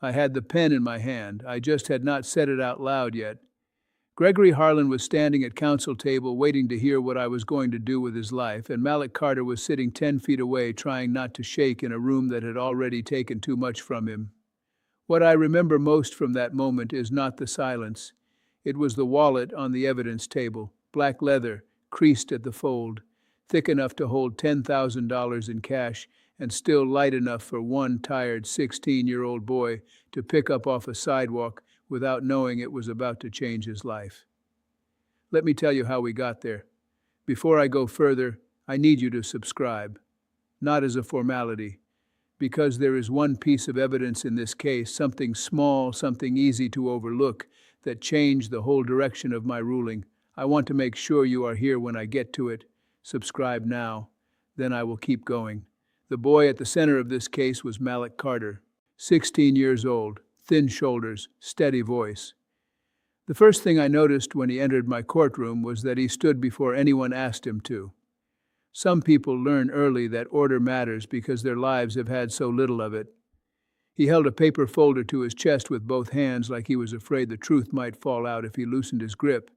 I had the pen in my hand. I just had not said it out loud yet. Gregory Harlan was standing at counsel table waiting to hear what I was going to do with his life, and Malik Carter was sitting 10 feet away trying not to shake in a room that had already taken too much from him. What I remember most from that moment is not the silence. It was the wallet on the evidence table, black leather, creased at the fold, thick enough to hold $10,000 in cash and still light enough for one tired 16-year-old boy to pick up off a sidewalk without knowing it was about to change his life. Let me tell you how we got there. Before I go further, I need you to subscribe. Not as a formality, because there is one piece of evidence in this case, something small, something easy to overlook, that changed the whole direction of my ruling. I want to make sure you are here when I get to it. Subscribe now, then I will keep going. The boy at the center of this case was Malik Carter, 16 years old, thin shoulders, steady voice. The first thing I noticed when he entered my courtroom was that he stood before anyone asked him to. Some people learn early that order matters because their lives have had so little of it. He held a paper folder to his chest with both hands like he was afraid the truth might fall out if he loosened his grip.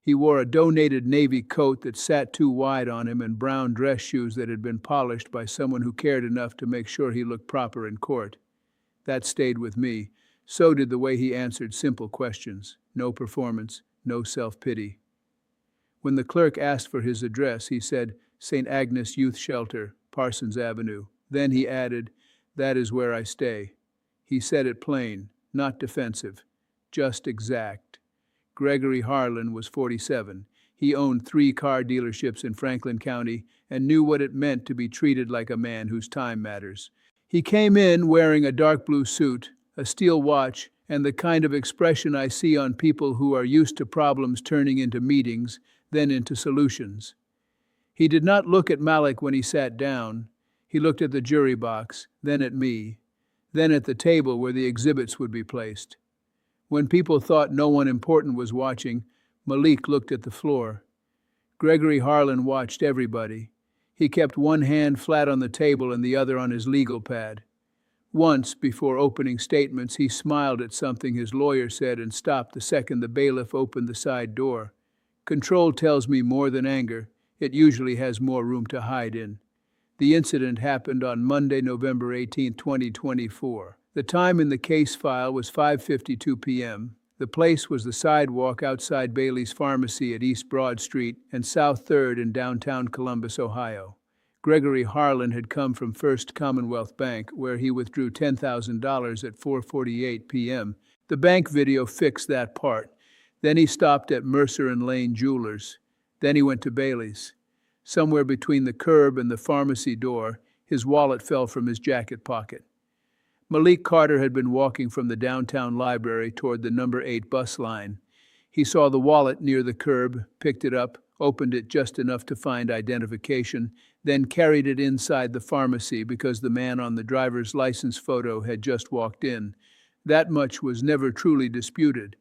He wore a donated navy coat that sat too wide on him and brown dress shoes that had been polished by someone who cared enough to make sure he looked proper in court. That stayed with me. So did the way he answered simple questions. No performance, no self-pity. When the clerk asked for his address, he said, St. Agnes Youth Shelter, Parsons Avenue. Then he added, "That is where I stay." He said it plain, not defensive, just exact. Gregory Harlan was 47. He owned 3 car dealerships in Franklin County and knew what it meant to be treated like a man whose time matters. He came in wearing a dark blue suit, a steel watch, and the kind of expression I see on people who are used to problems turning into meetings, then into solutions. He did not look at Malik when he sat down. He looked at the jury box, then at me, then at the table where the exhibits would be placed. When people thought no one important was watching, Malik looked at the floor. Gregory Harlan watched everybody. He kept one hand flat on the table and the other on his legal pad. Once, before opening statements, he smiled at something his lawyer said and stopped the second the bailiff opened the side door. Control tells me more than anger. It usually has more room to hide in. The incident happened on Monday, November 18, 2024. The time in the case file was 5:52 p.m. The place was the sidewalk outside Bailey's Pharmacy at East Broad Street and South 3rd in downtown Columbus, Ohio. Gregory Harlan had come from First Commonwealth Bank, where he withdrew $10,000 at 4:48 p.m. The bank video fixed that part. Then he stopped at Mercer and Lane Jewelers. Then he went to Bailey's. Somewhere between the curb and the pharmacy door, his wallet fell from his jacket pocket. Malik Carter had been walking from the downtown library toward the number 8 bus line. He saw the wallet near the curb, picked it up, opened it just enough to find identification, then carried it inside the pharmacy because the man on the driver's license photo had just walked in. That much was never truly disputed.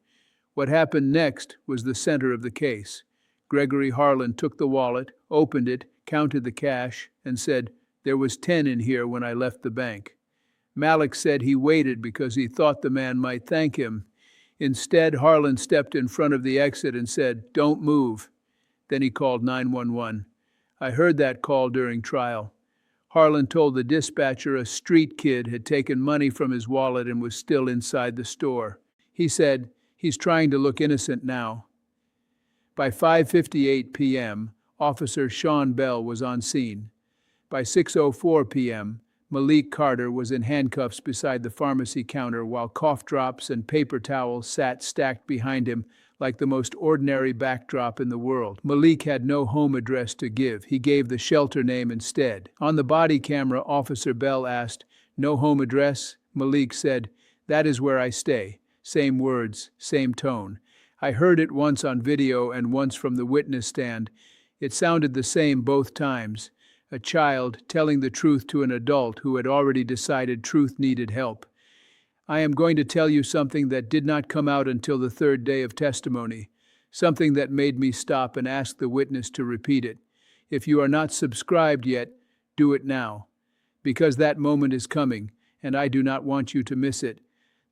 What happened next was the center of the case. Gregory Harlan took the wallet, opened it, counted the cash, and said, "There was 10 in here when I left the bank." Malik said he waited because he thought the man might thank him. Instead, Harlan stepped in front of the exit and said, "Don't move." Then he called 911. I heard that call during trial. Harlan told the dispatcher a street kid had taken money from his wallet and was still inside the store. He said, "He's trying to look innocent now." By 5:58 p.m., Officer Sean Bell was on scene. By 6:04 p.m., Malik Carter was in handcuffs beside the pharmacy counter while cough drops and paper towels sat stacked behind him like the most ordinary backdrop in the world. Malik had no home address to give. He gave the shelter name instead. On the body camera, Officer Bell asked, "No home address?" Malik said, "That is where I stay." Same words, same tone. I heard it once on video and once from the witness stand. It sounded the same both times. A child telling the truth to an adult who had already decided truth needed help. I am going to tell you something that did not come out until the 3rd day of testimony, something that made me stop and ask the witness to repeat it. If you are not subscribed yet, do it now, because that moment is coming, and I do not want you to miss it.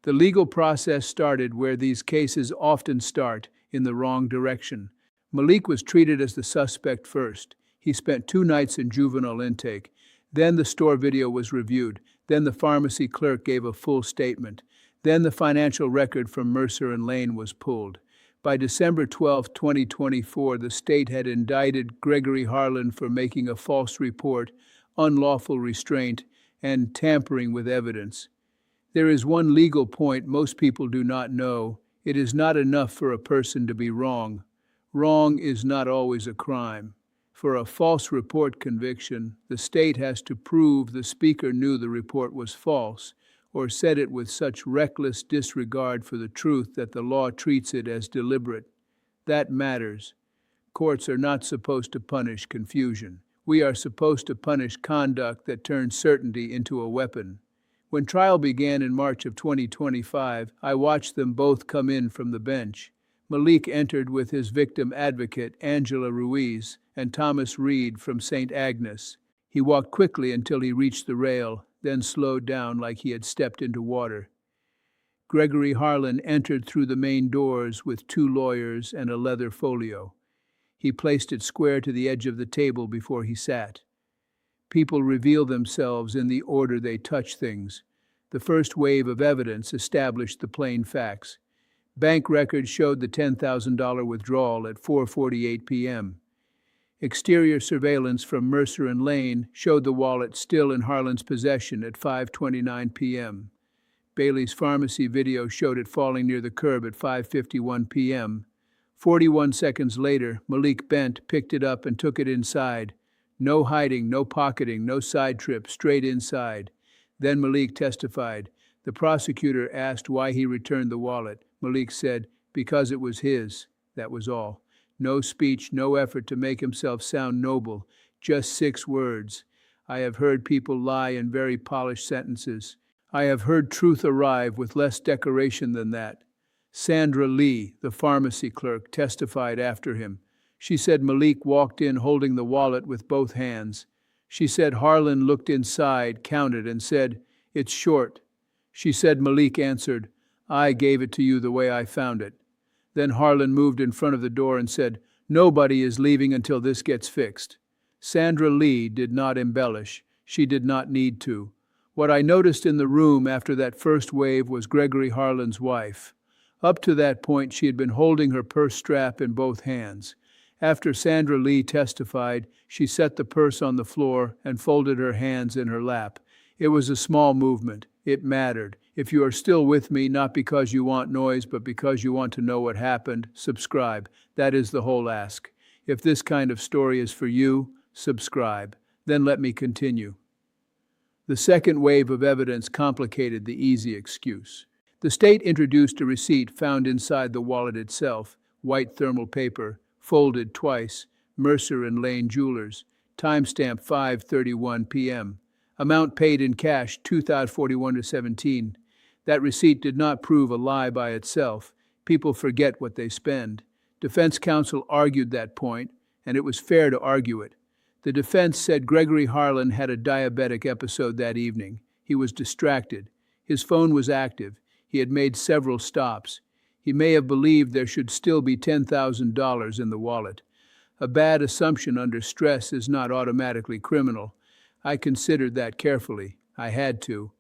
The legal process started where these cases often start, in the wrong direction. Malik was treated as the suspect first. He spent 2 nights in juvenile intake. Then the store video was reviewed. Then the pharmacy clerk gave a full statement. Then the financial record from Mercer and Lane was pulled. By December 12, 2024, the state had indicted Gregory Harlan for making a false report, unlawful restraint, and tampering with evidence. There is one legal point most people do not know. It is not enough for a person to be wrong. Wrong is not always a crime. For a false report conviction, the state has to prove the speaker knew the report was false, or said it with such reckless disregard for the truth that the law treats it as deliberate. That matters. Courts are not supposed to punish confusion. We are supposed to punish conduct that turns certainty into a weapon. When trial began in March of 2025, I watched them both come in from the bench. Malik entered with his victim advocate, Angela Ruiz, and Thomas Reed from St. Agnes. He walked quickly until he reached the rail, then slowed down like he had stepped into water. Gregory Harlan entered through the main doors with 2 lawyers and a leather folio. He placed it square to the edge of the table before he sat. People reveal themselves in the order they touch things. The first wave of evidence established the plain facts. Bank records showed the $10,000 withdrawal at 4:48 p.m. Exterior surveillance from Mercer and Lane showed the wallet still in Harlan's possession at 5:29 p.m. Bailey's pharmacy video showed it falling near the curb at 5:51 p.m. 41 seconds later, Malik bent, picked it up, and took it inside. No hiding, no pocketing, no side trip, straight inside. Then Malik testified. The prosecutor asked why he returned the wallet. Malik said, because it was his. That was all. No speech, no effort to make himself sound noble. Just 6 words. I have heard people lie in very polished sentences. I have heard truth arrive with less decoration than that. Sandra Lee, the pharmacy clerk, testified after him. She said Malik walked in holding the wallet with both hands. She said Harlan looked inside, counted, and said, "It's short." She said Malik answered, "I gave it to you the way I found it." Then Harlan moved in front of the door and said, "Nobody is leaving until this gets fixed." Sandra Lee did not embellish. She did not need to. What I noticed in the room after that first wave was Gregory Harlan's wife. Up to that point, she had been holding her purse strap in both hands. After Sandra Lee testified, she set the purse on the floor and folded her hands in her lap. It was a small movement. It mattered. If you are still with me, not because you want noise, but because you want to know what happened, subscribe. That is the whole ask. If this kind of story is for you, subscribe. Then let me continue. The second wave of evidence complicated the easy excuse. The state introduced a receipt found inside the wallet itself, white thermal paper, folded twice, Mercer and Lane Jewelers, timestamp 5:31 p.m. Amount paid in cash, $2,041.17. That receipt did not prove a lie by itself. People forget what they spend. Defense counsel argued that point, and it was fair to argue it. The defense said Gregory Harlan had a diabetic episode that evening. He was distracted. His phone was active. He had made several stops. He may have believed there should still be $10,000 in the wallet. A bad assumption under stress is not automatically criminal. I considered that carefully. I had to.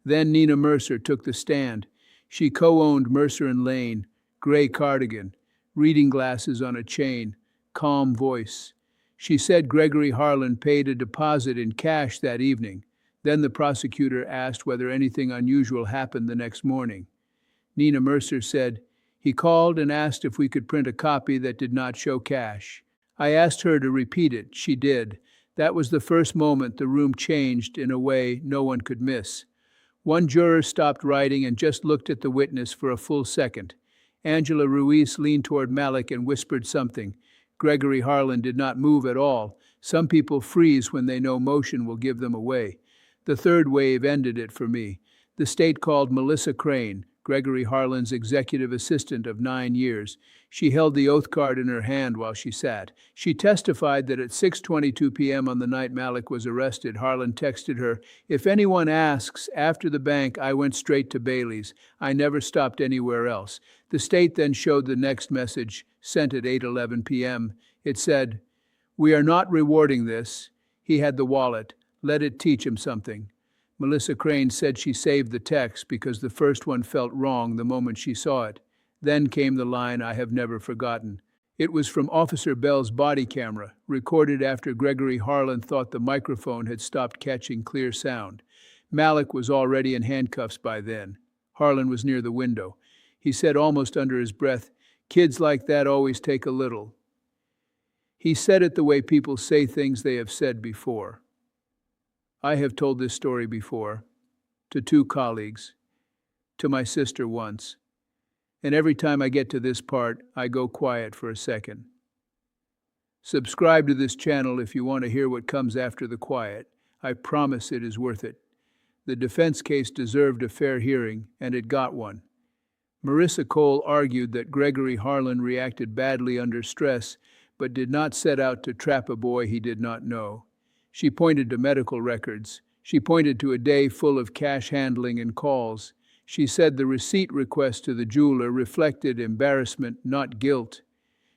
Then Nina Mercer took the stand. She co-owned Mercer and Lane, gray cardigan, reading glasses on a chain, calm voice. She said Gregory Harlan paid a deposit in cash that evening. Then the prosecutor asked whether anything unusual happened the next morning. Nina Mercer said, "He called and asked if we could print a copy that did not show cash." I asked her to repeat it. She did. That was the first moment the room changed in a way no one could miss. One juror stopped writing and just looked at the witness for a full second. Angela Ruiz leaned toward Malik and whispered something. Gregory Harlan did not move at all. Some people freeze when they know motion will give them away. The third wave ended it for me. The state called Melissa Crane, Gregory Harlan's executive assistant of 9 years. She held the oath card in her hand while she sat. She testified that at 6:22 p.m. on the night Malik was arrested, Harlan texted her, "If anyone asks, after the bank, I went straight to Bailey's. I never stopped anywhere else." The state then showed the next message, sent at 8:11 p.m. It said, "We are not rewarding this. He had the wallet. Let it teach him something." Melissa Crane said she saved the text because the first one felt wrong the moment she saw it. Then came the line I have never forgotten. It was from Officer Bell's body camera, recorded after Gregory Harlan thought the microphone had stopped catching clear sound. Malik was already in handcuffs by then. Harlan was near the window. He said almost under his breath, "Kids like that always take a little." He said it the way people say things they have said before. I have told this story before, to 2 colleagues, to my sister once, and every time I get to this part, I go quiet for a second. Subscribe to this channel if you want to hear what comes after the quiet. I promise it is worth it. The defense case deserved a fair hearing, and it got one. Marissa Cole argued that Gregory Harlan reacted badly under stress, but did not set out to trap a boy he did not know. She pointed to medical records. She pointed to a day full of cash handling and calls. She said the receipt request to the jeweler reflected embarrassment, not guilt.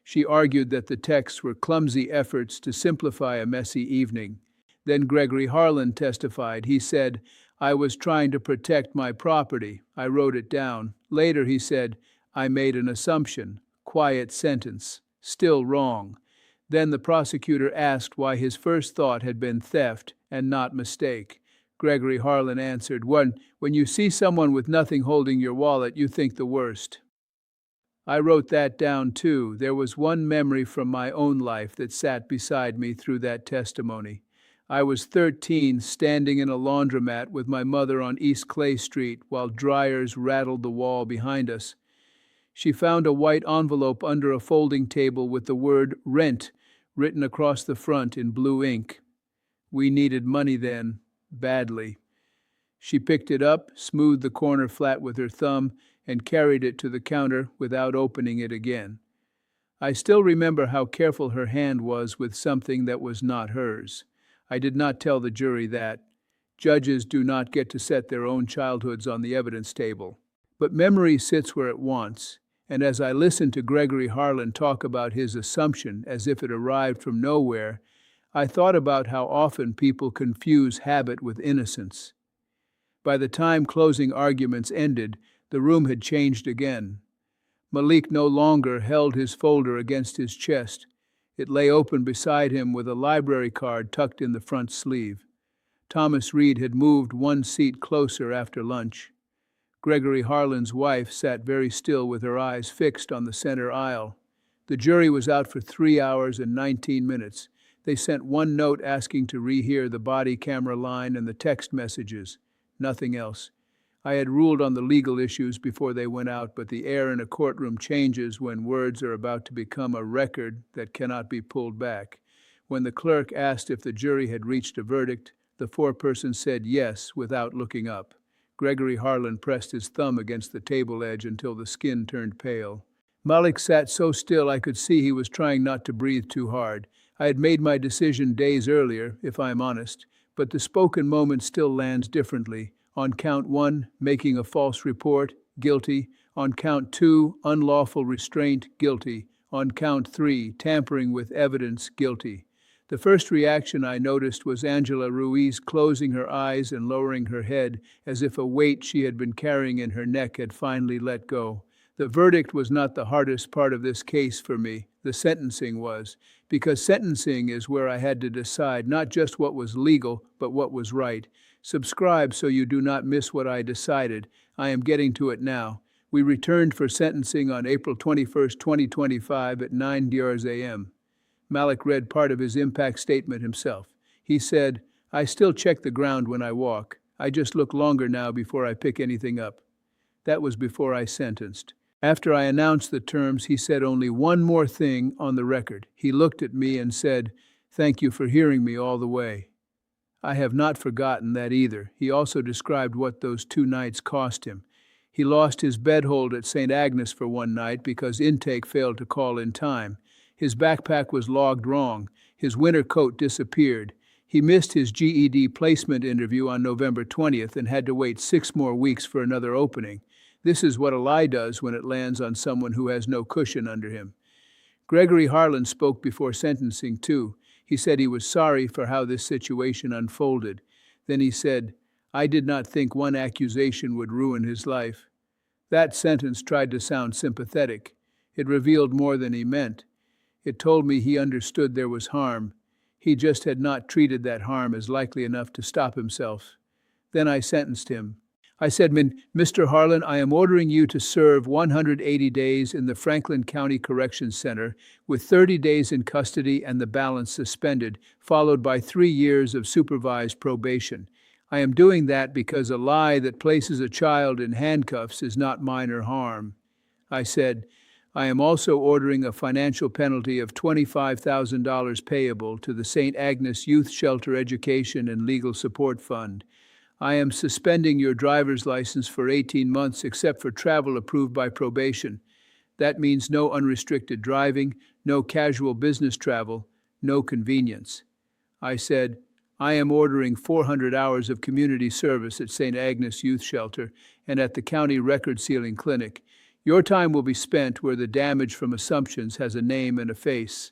She argued that the texts were clumsy efforts to simplify a messy evening. Then Gregory Harlan testified. He said, "I was trying to protect my property. I wrote it down." Later he said, "I made an assumption." Quiet sentence. Still wrong. Then the prosecutor asked why his first thought had been theft and not mistake. Gregory Harlan answered, "When you see someone with nothing holding your wallet, you think the worst." I wrote that down too. There was one memory from my own life that sat beside me through that testimony. I was 13, standing in a laundromat with my mother on East Clay Street while dryers rattled the wall behind us. She found a white envelope under a folding table with the word "rent" written across the front in blue ink. We needed money then, badly. She picked it up, smoothed the corner flat with her thumb, and carried it to the counter without opening it again. I still remember how careful her hand was with something that was not hers. I did not tell the jury that. Judges do not get to set their own childhoods on the evidence table. But memory sits where it wants. And as I listened to Gregory Harlan talk about his assumption as if it arrived from nowhere, I thought about how often people confuse habit with innocence. By the time closing arguments ended, the room had changed again. Malik no longer held his folder against his chest. It lay open beside him with a library card tucked in the front sleeve. Thomas Reed had moved one seat closer after lunch. Gregory Harlan's wife sat very still with her eyes fixed on the center aisle. The jury was out for 3 hours and 19 minutes. They sent one note asking to rehear the body camera line and the text messages. Nothing else. I had ruled on the legal issues before they went out, but the air in a courtroom changes when words are about to become a record that cannot be pulled back. When the clerk asked if the jury had reached a verdict, the foreperson said yes without looking up. Gregory Harlan pressed his thumb against the table edge until the skin turned pale. Malik sat so still I could see he was trying not to breathe too hard. I had made my decision days earlier, if I am honest, but the spoken moment still lands differently. On count 1, making a false report, guilty. On count 2, unlawful restraint, guilty. On count 3, tampering with evidence, guilty. The first reaction I noticed was Angela Ruiz closing her eyes and lowering her head, as if a weight she had been carrying in her neck had finally let go. The verdict was not the hardest part of this case for me. The sentencing was, because sentencing is where I had to decide not just what was legal, but what was right. Subscribe so you do not miss what I decided. I am getting to it now. We returned for sentencing on April 21, 2025 at 9 a.m. Malik read part of his impact statement himself. He said, "I still check the ground when I walk. I just look longer now before I pick anything up." That was before I sentenced. After I announced the terms, he said only one more thing on the record. He looked at me and said, "Thank you for hearing me all the way." I have not forgotten that either. He also described what those 2 nights cost him. He lost his bedhold at St. Agnes for one night because intake failed to call in time. His backpack was logged wrong. His winter coat disappeared. He missed his GED placement interview on November 20th and had to wait 6 more weeks for another opening. This is what a lie does when it lands on someone who has no cushion under him. Gregory Harlan spoke before sentencing, too. He said he was sorry for how this situation unfolded. Then he said, "I did not think one accusation would ruin his life." That sentence tried to sound sympathetic. It revealed more than he meant. It told me he understood there was harm. He just had not treated that harm as likely enough to stop himself. Then I sentenced him. I said, "Mr. Harlan, I am ordering you to serve 180 days in the Franklin County Corrections Center with 30 days in custody and the balance suspended, followed by 3 years of supervised probation. I am doing that because a lie that places a child in handcuffs is not minor harm." I said, "I am also ordering a financial penalty of $25,000 payable to the St. Agnes Youth Shelter Education and Legal Support Fund. I am suspending your driver's license for 18 months except for travel approved by probation. That means no unrestricted driving, no casual business travel, no convenience." I said, "I am ordering 400 hours of community service at St. Agnes Youth Shelter and at the County Record Sealing Clinic. Your time will be spent where the damage from assumptions has a name and a face."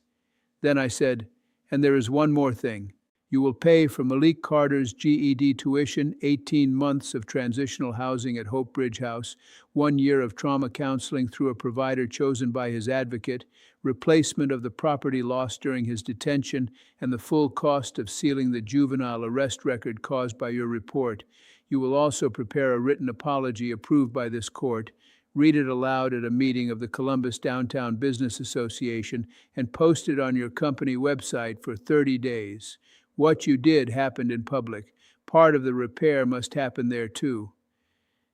Then I said, "And there is one more thing. You will pay for Malik Carter's GED tuition, 18 months of transitional housing at Hope Bridge House, 1 year of trauma counseling through a provider chosen by his advocate, replacement of the property lost during his detention, and the full cost of sealing the juvenile arrest record caused by your report. You will also prepare a written apology approved by this court, read it aloud at a meeting of the Columbus Downtown Business Association, and post it on your company website for 30 days. What you did happened in public. Part of the repair must happen there too."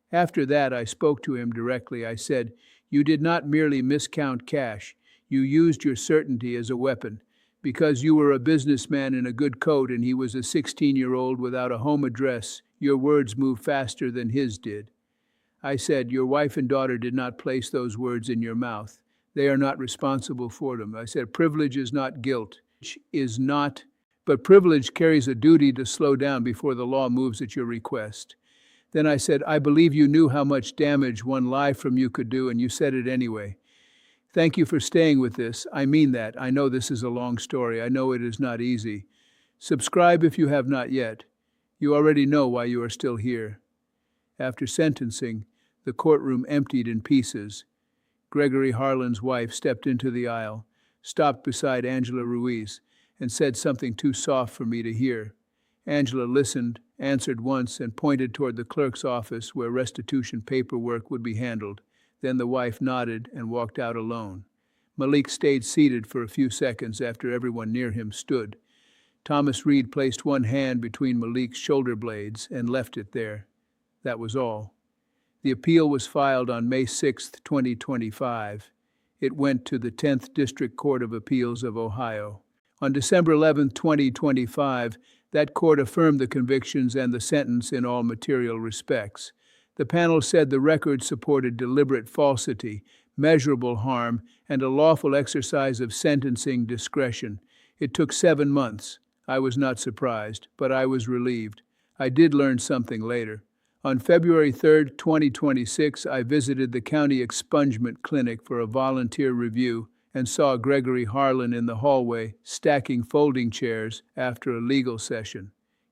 After that, I spoke to him directly. I said, "You did not merely miscount cash. You used your certainty as a weapon. Because you were a businessman in a good coat and he was a 16-year-old without a home address, your words moved faster than his did." I said, "Your wife and daughter did not place those words in your mouth. They are not responsible for them." I said, "Privilege is not guilt. But privilege carries a duty to slow down before the law moves at your request." Then I said, "I believe you knew how much damage one lie from you could do, and you said it anyway. Thank you for staying with this. I mean that. I know this is a long story. I know it is not easy. Subscribe if you have not yet. You already know why you are still here." After sentencing, the courtroom emptied in pieces. Gregory Harlan's wife stepped into the aisle, stopped beside Angela Ruiz, and said something too soft for me to hear. Angela listened, answered once, and pointed toward the clerk's office where restitution paperwork would be handled. Then the wife nodded and walked out alone. Malik stayed seated for a few seconds after everyone near him stood. Thomas Reed placed one hand between Malik's shoulder blades and left it there. That was all. The appeal was filed on May 6, 2025. It went to the 10th District Court of Appeals of Ohio. On December 11, 2025, that court affirmed the convictions and the sentence in all material respects. The panel said the record supported deliberate falsity, measurable harm, and a lawful exercise of sentencing discretion. It took 7 months. I was not surprised, but I was relieved. I did learn something later. On February 3, 2026, I visited the county expungement clinic for a volunteer review and saw Gregory Harlan in the hallway stacking folding chairs after a legal session.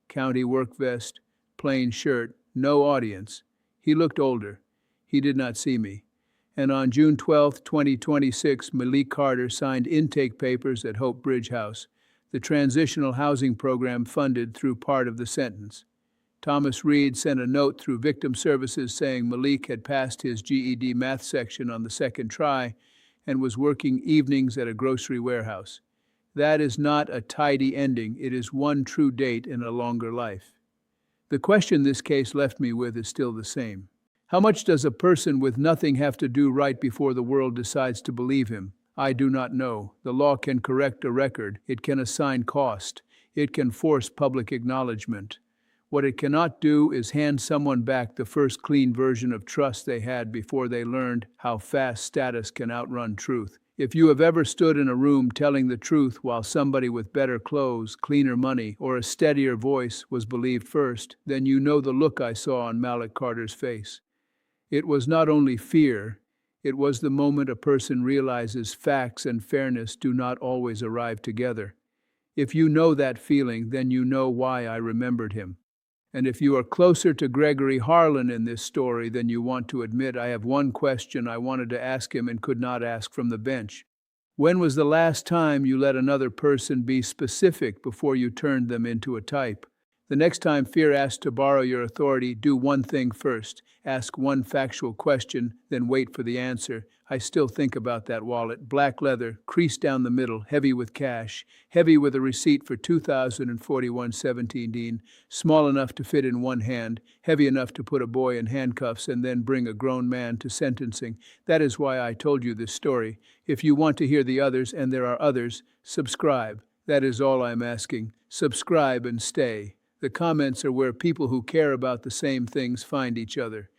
County work vest, plain shirt, no audience. He looked older. He did not see me. And on June 12, 2026, Malik Carter signed intake papers at Hope Bridge House, the transitional housing program funded through part of the sentence. Thomas Reed sent a note through Victim Services saying Malik had passed his GED math section on the second try and was working evenings at a grocery warehouse. That is not a tidy ending. It is one true date in a longer life. The question this case left me with is still the same. How much does a person with nothing have to do right before the world decides to believe him? I do not know. The law can correct a record. It can assign cost. It can force public acknowledgement. What it cannot do is hand someone back the first clean version of trust they had before they learned how fast status can outrun truth. If you have ever stood in a room telling the truth while somebody with better clothes, cleaner money, or a steadier voice was believed first, then you know the look I saw on Malik Carter's face. It was not only fear, it was the moment a person realizes facts and fairness do not always arrive together. If you know that feeling, then you know why I remembered him. And if you are closer to Gregory Harlan in this story than you want to admit, I have one question I wanted to ask him and could not ask from the bench. When was the last time you let another person be specific before you turned them into a type? The next time fear asks to borrow your authority, do one thing first. Ask one factual question, then wait for the answer. I still think about that wallet. Black leather, creased down the middle, heavy with cash, heavy with a receipt for 2041.17, small enough to fit in one hand, heavy enough to put a boy in handcuffs and then bring a grown man to sentencing. That is why I told you this story. If you want to hear the others, and there are others, subscribe. That is all I'm asking. Subscribe and stay. The comments are where people who care about the same things find each other.